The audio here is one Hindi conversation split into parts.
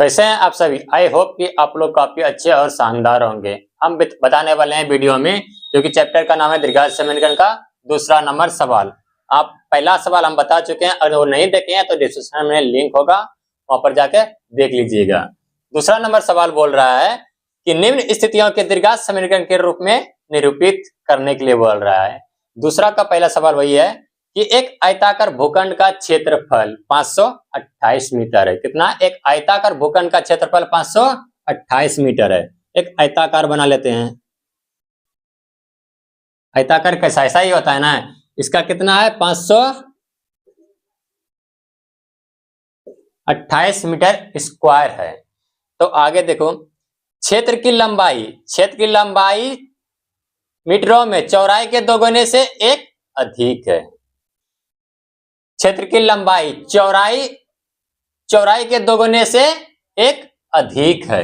कैसे हैं आप सभी। आई होप कि आप लोग काफी अच्छे और शानदार होंगे। हम बताने वाले हैं वीडियो में, जो कि चैप्टर का नाम है दीर्घायु समीकरण का दूसरा नंबर सवाल। आप पहला सवाल हम बता चुके हैं, अगर वो नहीं देखे हैं तो डिस्क्रिप्शन में लिंक होगा, वहां पर जाकर देख लीजिएगा। दूसरा नंबर सवाल बोल रहा है कि निम्न स्थितियों के दीर्घायु समीकरण के रूप में निरूपित करने के लिए बोल रहा है। दूसरा का पहला सवाल वही है कि एक आयताकार भूखंड का क्षेत्रफल 528 मीटर है। कितना? एक आयताकार भूखंड का क्षेत्रफल 528 मीटर है। एक आयताकार बना लेते हैं। आयताकार कैसा ऐसा ही होता है ना। इसका कितना है? 528 मीटर स्क्वायर है। तो आगे देखो, क्षेत्र की लंबाई मीटरों में चौड़ाई के दोगुने से एक अधिक है। क्षेत्र की लंबाई चौड़ाई के दोगुने से एक अधिक है।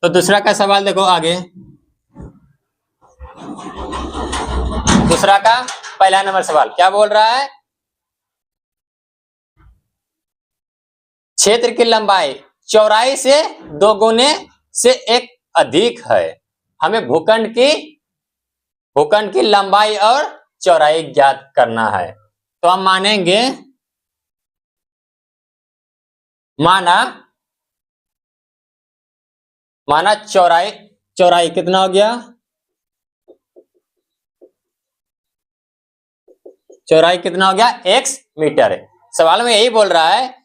तो दूसरा का सवाल देखो आगे। दूसरा का पहला नंबर सवाल क्या बोल रहा है? क्षेत्र की लंबाई चौड़ाई से दोगुने से एक अधिक है। हमें भूखंड की लंबाई और चौड़ाई ज्ञात करना है। तो हम मानेंगे, माना चौड़ाई कितना हो गया? चौड़ाई कितना हो गया? x metre. सवाल में यही बोल रहा है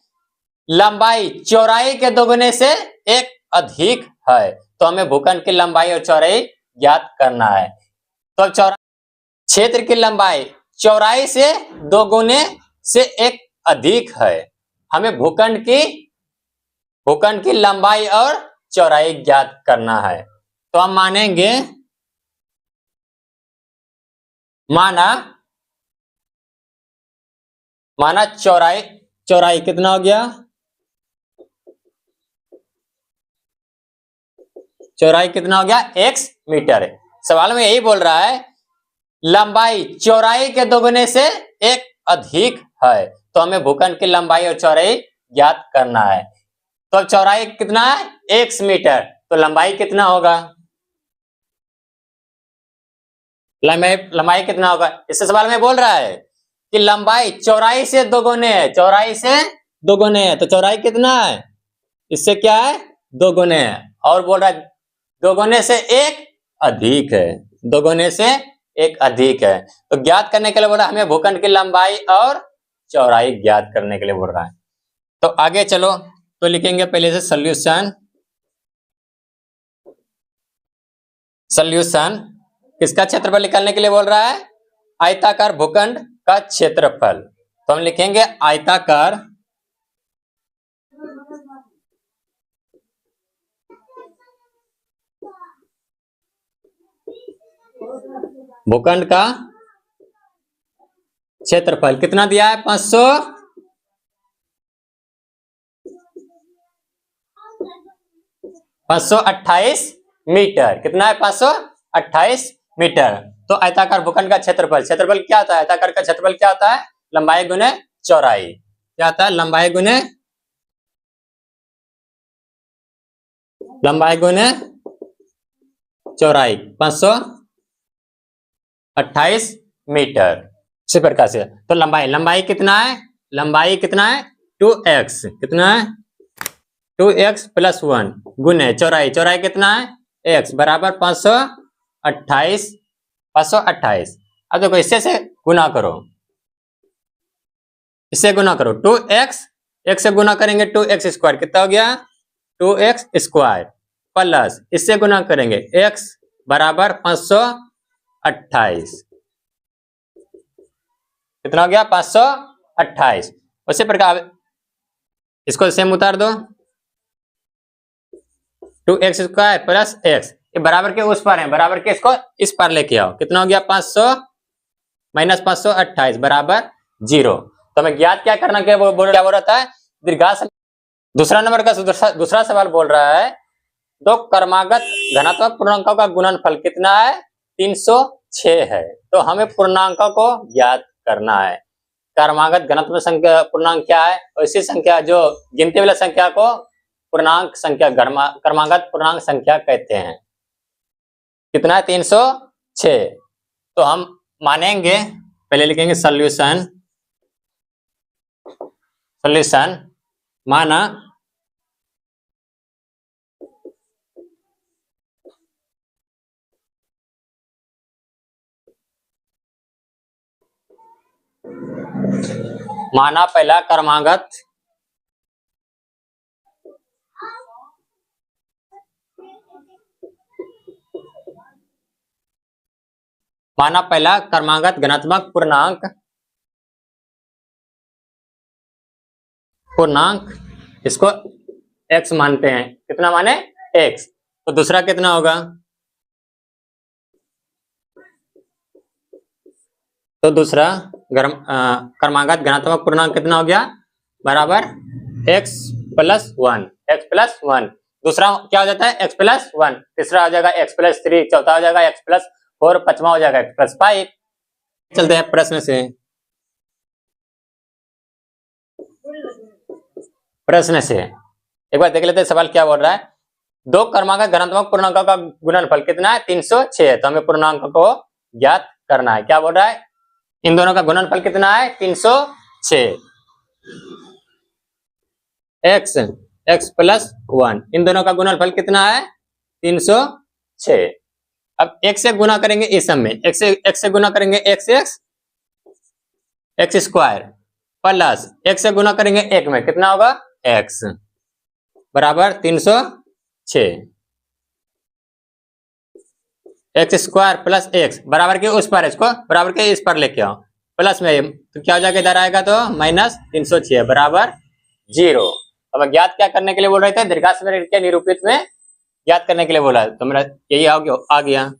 लंबाई चौड़ाई के दोगुने से एक अधिक है। तो हमें भूखंड की लंबाई और चौड़ाई ज्ञात करना है। तो क्षेत्र की लंबाई चौड़ाई से दोगुने से एक अधिक है। हमें भूखंड की लंबाई और चौड़ाई ज्ञात करना है। तो हम मानेंगे, माना चौड़ाई कितना हो गया? चौड़ाई कितना हो गया? x metre. सवाल में यही बोल रहा है लंबाई चौड़ाई के दोगुने से एक अधिक है। तो हमें भूखंड की लंबाई और चौड़ाई ज्ञात करना है। तो चौड़ाई कितना है? x metre. तो लंबाई कितना होगा? लंबाई कितना होगा? इस सवाल में बोल रहा है कि लंबाई चौड़ाई से दोगुने है। तो चौड़ाई कितना है? इससे क्या है? दोगुने है। और बोल रहा है दोगुने से एक अधिक है। दोगुने से एक अधिक है। तो ज्ञात करने के लिए बोल रहा है हमें भूखंड की लंबाई और चौड़ाई ज्ञात करने के लिए बोल रहा है। तो आगे चलो, तो लिखेंगे पहले से सॉल्यूशन किसका क्षेत्रफल निकालने के लिए बोल रहा है? आयताकार भूखंड का क्षेत्रफल। तो हम लिखेंगे आयताकार भूखंड का क्षेत्रफल कितना दिया है? 528 मीटर। कितना है? 528 मीटर। तो आयताकार भूखंड का क्षेत्रफल क्या होता है? आयताकार का क्षेत्रफल क्या होता है? लंबाई गुने चौड़ाई। क्या होता है? लंबाई गुने चौड़ाई 528 मीटर। इसी प्रकार से तो लंबाई कितना है? 2x। कितना है? 2x + 1 गुने चौड़ाई कितना है? x बराबर 528। अब देखो इससे से गुना करो। 2x x से गुना करेंगे 2x स्क्वायर कितना हो गया? 2x स्क्वायर प्लस इससे गुना करेंगे x बराबर 528। कितना हो गया? 528। उसी प्रकार इसको सेम उतार दो। 2x स्क्वायर प्लस x, ये बराबर के उस पर है, बराबर के इसको इस पर लेके आओ। कितना हो गया? 500 - 528 बराबर 0। तो हमें ज्ञात क्या करना क्या बोल रहा है? दीर्घायु। दूसरा नंबर का दूसरा सवाल बोल रहा है दो क्रमागत धनात्मक पूर्णांकों का गुणनफल कितना है? 306 है। तो हमें पूर्णांकों को ज्ञात करना है। क्रमागत घनात्मक संख्या पूर्णांक क्या है? ऐसी संख्या जो गिनती वाला संख्या को पूर्णांक संख्या क्रमागत पूर्णांक संख्या कहते हैं। कितना है? 306। तो हम मानेंगे, पहले लिखेंगे सॉल्यूशन माना पहला क्रमागत धनात्मक पूर्णांक इसको x मानते हैं। कितना माने? x। तो दूसरा कितना होगा? तो दूसरा क्रमागत धनात्मक पूर्णांक कितना हो गया? बराबर x प्लस 1। दूसरा क्या हो जाता है? x plus 1। तीसरा हो जाएगा x प्लस 3। चौथा हो जाएगा x प्लस 4। पांचवा हो जाएगा x प्लस 5। चलते हैं प्रश्न से एक बार देख लेते हैं सवाल क्या बोल रहा है। दो क्रमागत धनात्मक पूर्णांकों का गुणनफल कितना है? 306 है। तो हमें पूर्णांक को ज्ञात करना है। क्या बोल रहा है? इन दोनों का गुणनफल कितना है? 306। x प्लस 1, इन दोनों का गुणनफल कितना है? 306। अब x से गुना करेंगे इस सब में, x से गुना करेंगे x स्क्वायर प्लस x से गुना करेंगे 1 में, कितना होगा? x बराबर 306। x स्क्वायर प्लस x बराबर के उस पर, इसको बराबर के इस पर लेके आओ, प्लस में तो क्या हो जाएगा? इधर आएगा तो माइनस 306 बराबर 0। अब ज्ञात क्या करने के लिए बोल रहे थे? दीर्घांश के निरूपित में ज्ञात करने के लिए बोला है। तो मेरा यही आ गया।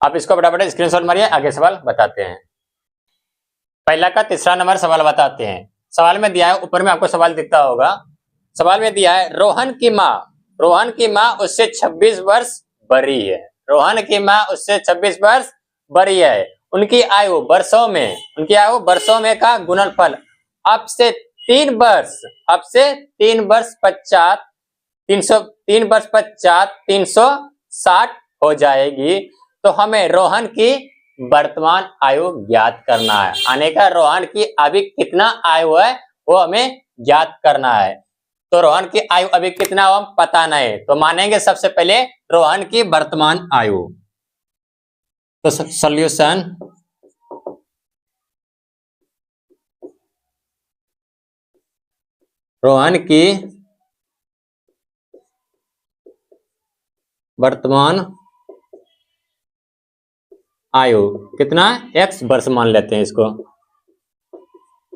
आप इसको फटाफट स्क्रीनशॉट मारिए, आगे सवाल बताते हैं। पहला का तीसरा नंबर सवाल बताते हैं। सवाल में दिया है, ऊपर में आपको सवाल दिखता होगा। सवाल में दिया है रोहन की माँ उससे 26 वर्ष बड़ी है। रोहन की माँ उससे 26 वर्ष बड़ी है। उनकी आयु वर्षों में का गुणनफल अब से 3 वर्ष पश्चात 360 हो जाएगी। तो हमें रोहन की वर्तमान आयु ज्ञात करना है। आने का रोहन की अभी कितना आयु है वो हमें ज्ञात करना है। तो रोहन की आयु अभी कितना हो हम पता नहीं, तो मानेंगे सबसे पहले रोहन की वर्तमान आयु। तो सॉल्यूशन रोहन की वर्तमान आयु कितना? x वर्ष मान लेते हैं, इसको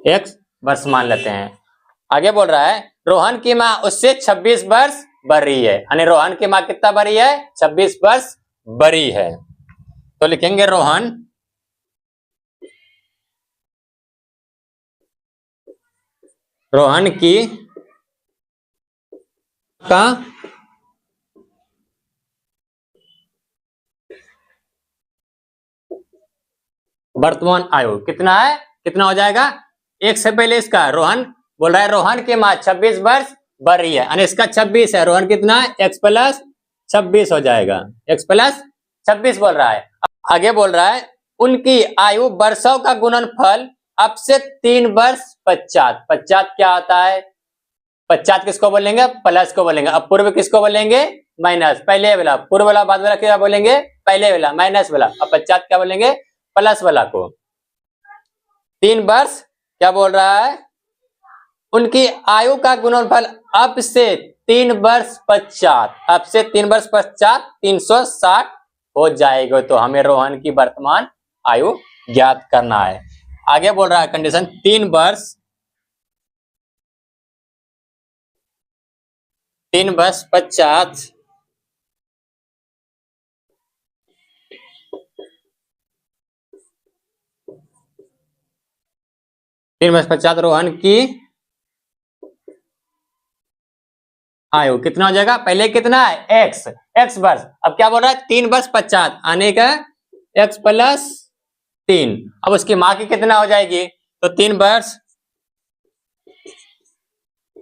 x वर्ष मान लेते हैं। आगे बोल रहा है रोहन की माँ उससे 26 वर्ष बड़ी है। यानी रोहन की माँ कितना बड़ी है? 26 वर्ष बड़ी है। तो लिखेंगे रोहन की का वर्तमान आयु कितना है? कितना हो जाएगा? एक से पहले इसका रोहन बोल रहा है रोहन की माँ 26 वर्ष बड़ी है, यानी इसका 26 है। रोहन कितना है? x प्लस 26 हो जाएगा। x प्लस 26 बोल रहा है। आगे बोल रहा है उनकी आयु वर्षों का गुणनफल अब से 3 वर्ष पश्चात। पश्चात क्या होता है? पश्चात किसको बोलेंगे? प्लस को बोलेंगे। अब पूर्व किसको बोलेंगे? माइनस। पहले वाला पूर्व वाला, बाद वाला क्या बोलेंगे? पहले वाला माइनस वाला। अब पश्चात क्या बोलेंगे? प्लस वाला को। 3 वर्ष क्या बोल रहा है? उनकी आयु का गुणनफल अब से 3 वर्ष पश्चात 360 हो जाएगा। तो हमें रोहन की वर्तमान आयु ज्ञात करना है। आगे बोल रहा है कंडीशन 3 वर्ष पश्चात रोहन की आयु कितना हो जाएगा? पहले कितना है? x वर्ष। अब क्या बोल रहा है? 3 वर्ष पश्चात आने का x प्लस 3। अब उसकी माँ की कितना हो जाएगी? तो 3 वर्ष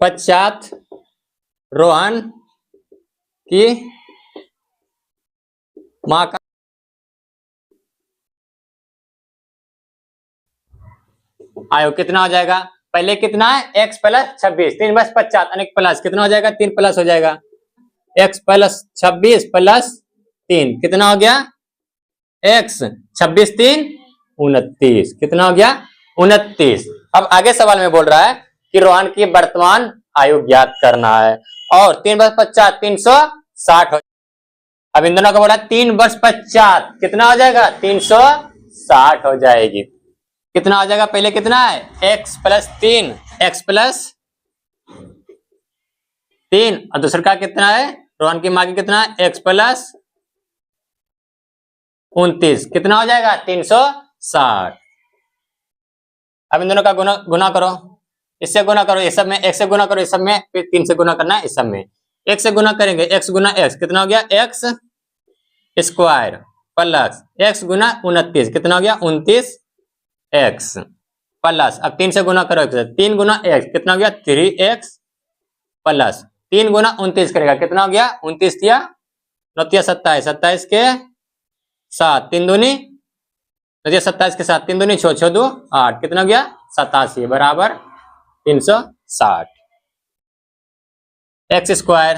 पश्चात रोहन की मां का आयु कितना हो जाएगा? पहले कितना है x प्लस 26, 3 बस 50 अनेक प्लस कितना हो जाएगा? 3 प्लस हो जाएगा x प्लस 26 प्लस 3 कितना हो गया? x 26 3 29 कितना हो गया? 29। अब आगे सवाल में बोल रहा है कि रोहन की वर्तमान आयु ज्ञात करना है और 3 बस 50 360 हो। अब इन दोनों का बोला 3 वर्ष पश्चात कितना हो जाएगा? 360 हो जाएगी। कितना हो जाएगा? पहले कितना है x प्लस 3 x प्लस 3 और दूसरे का कितना है? रोहन की मां की कितना है? x प्लस 29 कितना हो जाएगा? 360। अब इन दोनों का गुना करो, इससे गुना करो, इस सब में x से गुना करो, इस सब में फिर 3 से गुना करना है, इस सब में x से गुना करेंगे, x गुना x कितना हो गया? x स्क्वायर प्लस x गुना 29 कितना हो गया? 29x प्लस अब 3 से गुना करो, 3 गुना x कितना हो गया? 3x प्लस 3 गुना 29 करेगा कितना हो गया? 29 दिया 9 27, 27 के 7 3 दूनी 27 के साथ 3 दूनी 6 6 2 8 कितना हो गया? 87 बराबर 360 x स्क्वायर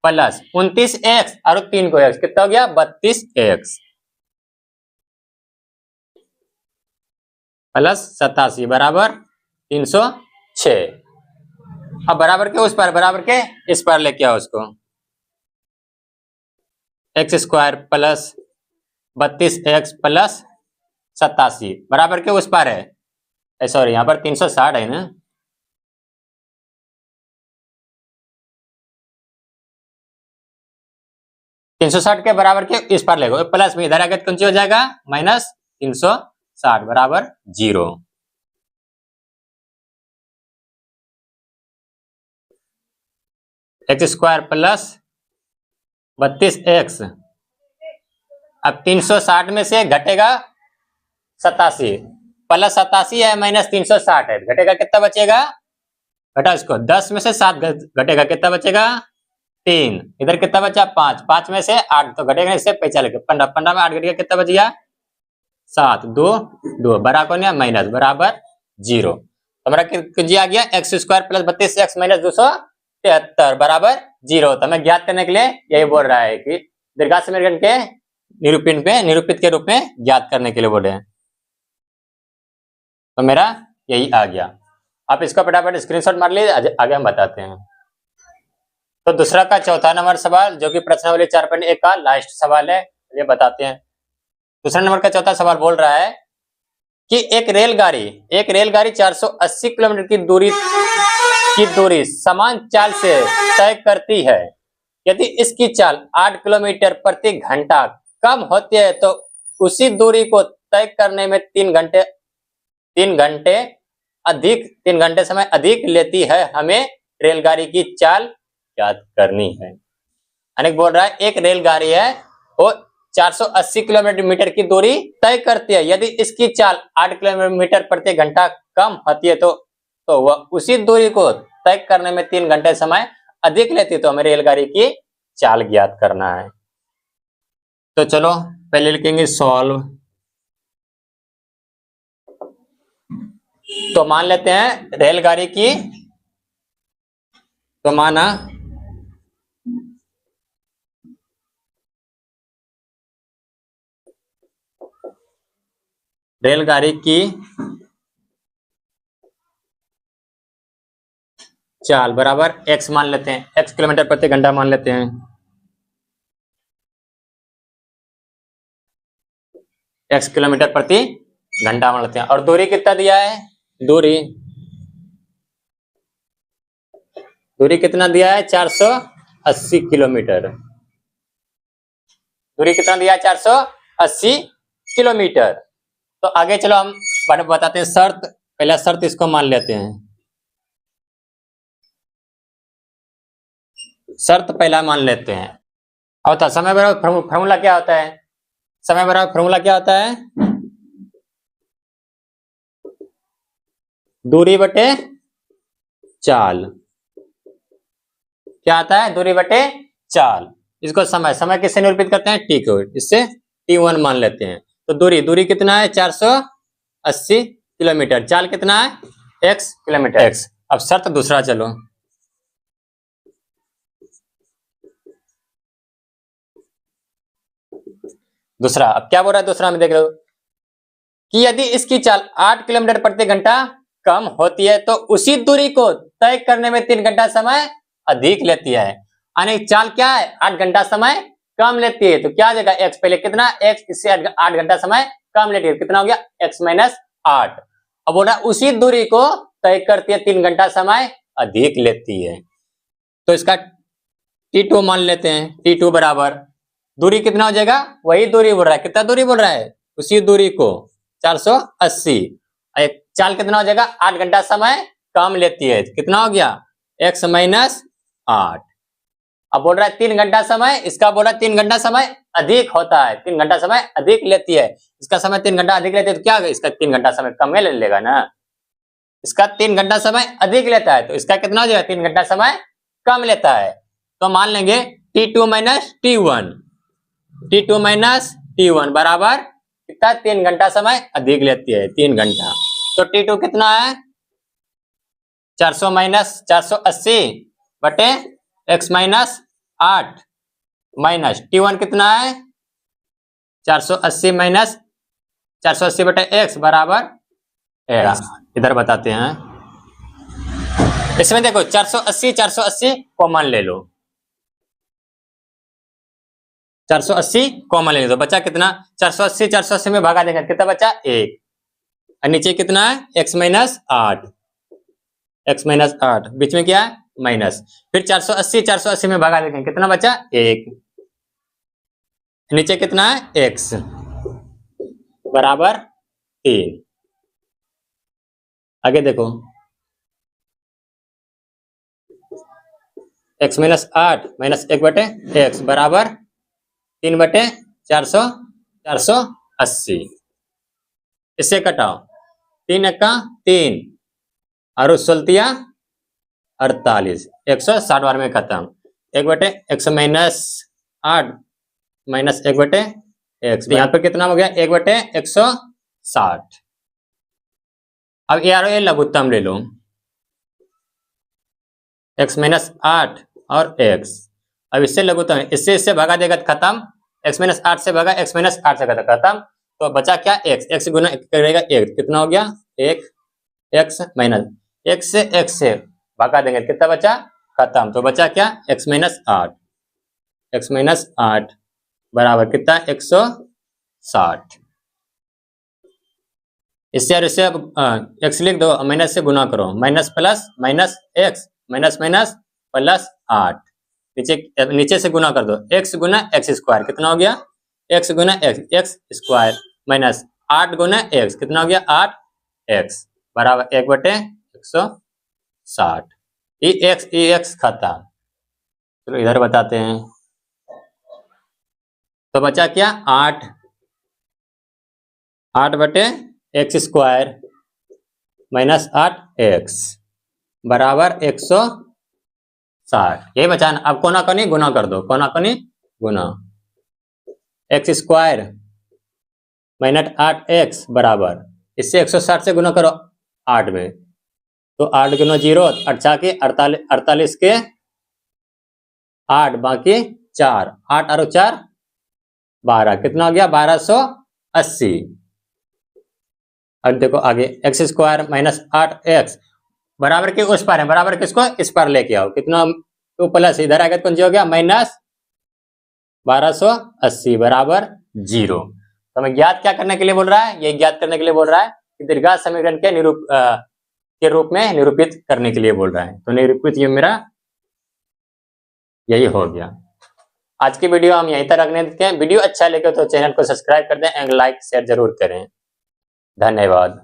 प्लस 29x और 3 को x कितना हो गया? 32x प्लस 87 बराबर 306। अब बराबर के उस पर, बराबर के इस पर लेके आओ उसको, x square plus 32x plus 87 बराबर के उस पर है, सॉरी यहाँ पर 360 है ना, के बराबर के इस पर लेगो, प्लस में इधर आगे कौन सी हो जाएगा? माइनस 360 बराबर 0। x स्क्वायर प्लस 32x अब 360 में से घटेगा 87 प्लस 87 है माइनस 360 है, घटेगा कितना बचेगा? घटा इसको 10 में से 7 घटेगा कितना बचेगा? 3। इधर कितना बचा? 5, 5 में से 8 तो घटेगा इससे 45 15, 15 में 8 घटेगा कितना बच गया? 7 2 2 बराबर कौन है? माइनस बराबर 0। हमारा जी आ गया x square plus 32x minus 273 बराबर 0। तो हमें ज्ञात करने के लिए यही बोल रहा है कि दीर्घात समीकरण के निरूपित के रूप में ज्ञात करने के लिए बोले हैं। तो मेरा यही आ गया। आप इसका फटाफट स्क्रीनशॉट मार लीजिए, आगे हम बताते हैं। तो दूसरा का चौथा नंबर सवाल जो कि प्रश्नावली 4.1 का लास्ट सवाल है, ये बताते हैं। दूसरा नंबर का चौथा सवाल बोल रहा है कि एक रेलगाड़ी 480 किलोमीटर की दूरी समान चाल से तय करती है। यदि इसकी चाल 8 किलोमीटर प्रति घंटा कम होती है तो उसी दूरी को तय करने में 3 घंटे समय अधिक लेती है। हमें रेलगाड़ी की चाल याद करनी है। अनेक बोल रहा है एक रेलगाड़ी है वो 480 किलोमीटर की दूरी तय करती है। यदि इसकी चाल 8 किलोमीटर प्रति घंटा कम होती है तो वह उसी दूरी को तय करने में 3 घंटे समय अधिक लेती है। तो हमें रेलगाड़ी की चाल ज्ञात करना है। तो चलो पहले लिखेंगे सॉल्व। तो मान लेते हैं रेलगाड़ी की, तो माना रेलगाड़ी की चाल बराबर x मान लेते हैं, x किलोमीटर प्रति घंटा मान लेते हैं, x किलोमीटर प्रति घंटा मान लेते हैं। और दूरी कितना दिया है? दूरी कितना दिया है? 480 किलोमीटर। दूरी कितना दिया है? 480 किलोमीटर। तो आगे चलो हम बताते हैं शर्त। पहला शर्त इसको मान लेते हैं, शर्त पहला मान लेते हैं। और तो समय बराबर फॉर्मूला क्या होता है? समय बराबर फॉर्मूला क्या होता है? दूरी बटे चाल। क्या आता है? दूरी बटे चाल। इसको समय, समय किससे निरूपित करते हैं? टी को, इससे T1 मान लेते हैं। तो दूरी कितना है? 480 किलोमीटर। चाल कितना है? x kilometre. x। अब शर्त दूसरा चलो। दूसरा, अब क्या बोल रहा है दूसरा में? देख रहे हो कि यदि इसकी चाल 8 किलोमीटर प्रति घंटा कम होती है तो उसी दूरी को तय करने में 3 घंटा समय अधिक लेती है। यानी चाल क्या है? 8 घंटा समय कम लेती है। तो क्या आ जाएगा? x पहले कितना? x, इससे 8 घंटा समय कम लेती है। कितना हो गया? x minus 8। अब बोला उसी दूरी को तय करती है 3 घंटा समय अधिक लेती है। तो इसका T2 मान लेते हैं। T2 बराबर दूरी कितना हो जाएगा? वही दूरी बोल रहा है। कितना दूरी बोल रहा है? उसी दूरी को 480। चाल कितना हो जाएगा? 8 घंटा समय कम लेती है। कितना हो गया? x minus 8। अब बोल रहा है 3 घंटा समय, इसका बोल रहा है 3 घंटा समय अधिक होता है, 3 घंटा समय अधिक लेती है। इसका समय 3 घंटा अधिक लेती है तो क्या होगा? इसका 3 घंटा समय कम ले लेगा ना। इसका 3 घंटा समय अधिक लेता है तो इसका कितना हो जाएगा? 3 घंटा समय कम लेता है। तो मान लेंगे T2 minus T1, T2 minus T1 बराबर कितना? 3 घंटा समय अधिक लेती है, 3 घंटा। तो T2 कितना है? 400 माइनस 480 बटे x माइनस 8 माइनस T1 कितना है? 480 माइनस 480 बटे x बराबर 13। इधर बताते हैं। इसमें देखो 480 कॉमन ले लो, 480 कॉमन ले लो। बचा कितना? 480 में भागा देंगे कितना बचा? 1। और नीचे कितना है? x माइनस 8, x माइनस 8 बीच में क्या है? माइनस। फिर 480 में भगा देंगे कितना बचा? 1। नीचे कितना है? x बराबर 3। आगे देखो x माइनस 8 माइनस 1 बटे x बराबर 3 बटे 480। इससे कटाओ 3 का 3 और 48, 160 बार में खत्म। 1 बटे x माइनस 8 माइनस 1 बटे x। यहाँ पर कितना हो गया? 1 बटे 160। अब यार ये लघुत्तम ले लो, x माइनस 8 और x। अब इससे लघुत्तम, इससे भागा देगा खत्म। x माइनस 8 से भागा, x माइनस 8 से खत्म। तो बचा क्या? x गुना करेगा 1, कितना हो गया? 1 x माइनस 1 से x से भागा देंगे कितना बचा? खत्म। तो बचा क्या? x माइनस 8, x माइनस 8 बराबर कितना? 160। इससे और इससे x लिख दो, माइनस से गुना करो, minus plus minus x minus minus plus 8। नीचे से गुना कर दो, x गुना x स्क्वायर कितना हो गया? x गुना x स्क्वायर माइनस 8 गुना x कितना हो गया? 8x बराबर 1 बटे 160। ये x खाता। चलो इधर बताते हैं। तो बचा क्या? 8 बटे x स्क्वायर माइनस 8x बराबर 160। यही बचा ना। अब कोना कोनी गुना कर दो, कोना कोनी गुना। x स्क्वायर माइनस 8x बराबर, इससे 160 से गुना करो 8 में, तो 8 गुना 0 8 के 48 के 8 बाकी 4, 8 और 4 12, कितना हो गया? 1280। अब देखो आगे x स्क्वायर माइनस 8x बराबर के उस पार है, बराबर किसको? इस पार लेके आओ, कितना? तो प्लस इधर आएगा तो कौन सी हो गया? माइनस 1280 बराबर 0। तो हमें ज्ञात क्या करने के लिए बोल रहा है? ये ज्ञात करने के लिए बोल रहा है कि दीर्घात समीकरण के रूप में निरूपित करने के लिए बोल रहा है। तो निरूपित ये मेरा यही हो गया। आज की वीडियो हम यहीं तक रखने देते हैं। वीडियो अच्छा लगे तो चैनल को सब्सक्राइब कर दें एंड लाइक शेयर जरूर करें। धन्यवाद।